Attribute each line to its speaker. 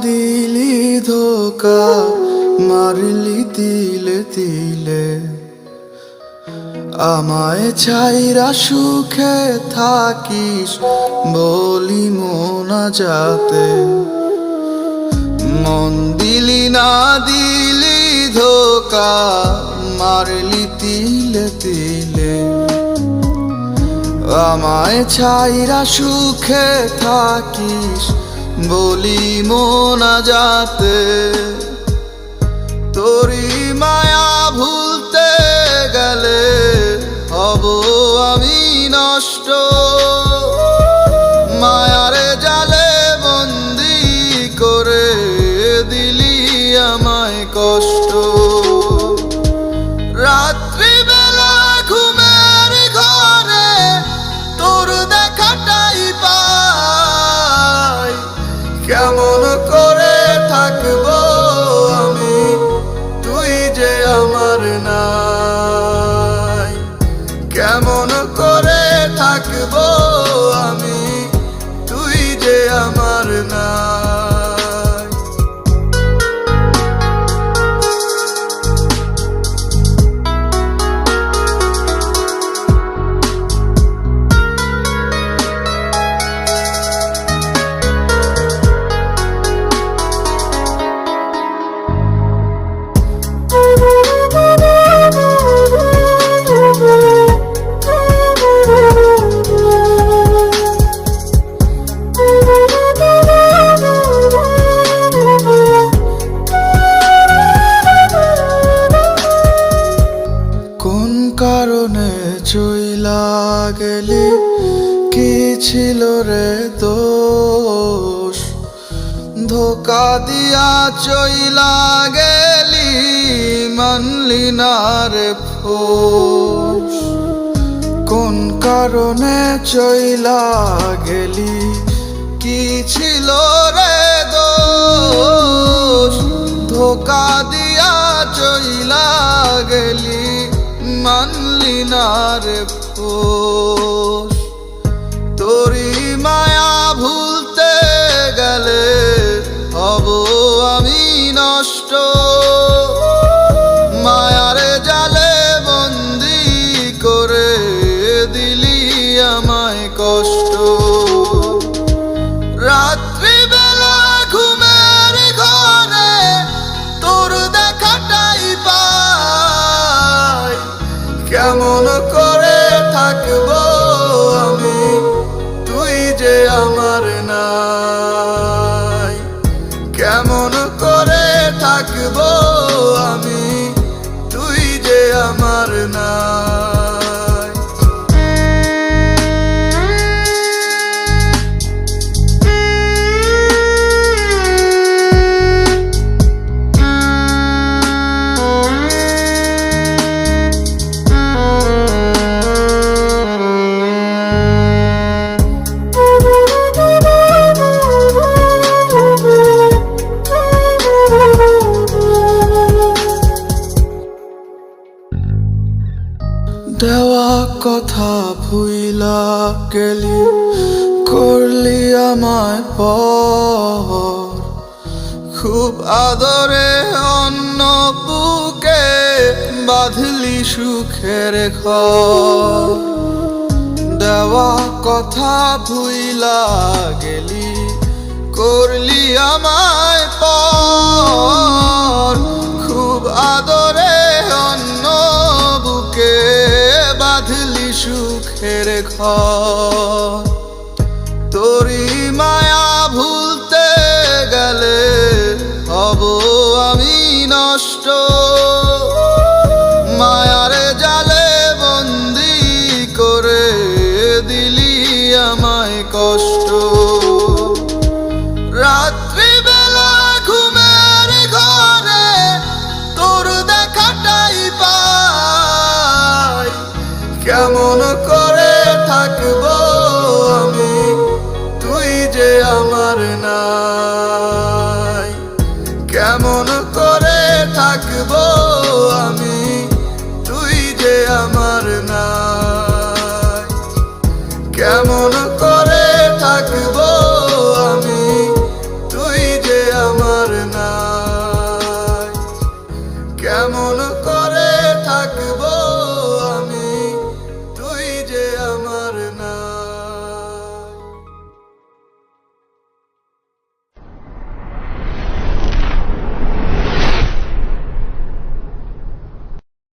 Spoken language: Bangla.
Speaker 1: দিলি ধোকা, মারলি তিলে তিলে। আমায় ছাইরা সুখে থাকিস বলি মোনাজাতে। মন দিলি না দিলি ধোকা, মারলি তিলে তিলে। আমায় ছাইরা সুখে থাকিস বলি মোনাজাতে। তোরি মায়া ভুলতে গেলে হব আমি নষ্ট। মায়ারে জালে বন্দি করে দিলি আমায় কষ্ট। রাত্রিবেলা ঘুমের ঘরে তোর দেখাটাই পাই। কেমন করে থাকবো আমি, তুই যে আমার নাই। কেমন করে থাকবো আমি, তুই যে আমার নাই। কোন কারণে চইলা গেলি, কি ছিল রে দোষ? ধোকা দিয়া চইলা গেলি, মানলি না রে ফোস। কোন কারণে চইলা গেলি, কি ছিল রে দোষ? ধোকা দিয়া চইলা গেলি, মানলি না রে ফোস। তোরি মায়া ভুলতে গেলে হব আমি নষ্ট। মায়ারে জালে বন্দি করে দিলি আমায় কষ্ট। রাত্রিবেলা ঘুমের ঘরে তোর দেখাটাই পাই। কেমন করে থাকবো আমি, তুই যে আমার নাই। কেমন করে থাকবো আমি, তুই যে আমার নাই। দেওয়া কথা ভুইলা গেলি, করলি আমায় পর। খুব আদরে অন্য বুকে বাঁধলি সুখের ঘর। দেওয়া কথা ভুইলা গেলি, করলি আমায় পর। খুব আদরে অন্য বুকে বাঁধলি সুখের ঘর। তোরি মায়া ভুলতে গেলে হব আমি নষ্ট। মায়ারে জালে বন্দি করে দিলি আমায় কষ্ট। রাত্রিবেলা ঘুমের ঘরে তোর দেখাটাই পাই। কেমন করে থাকবো আমি, তুই যে আমার নাই। কেমন করে থাকবো আমি, তুই যে আমার নাই। কেমন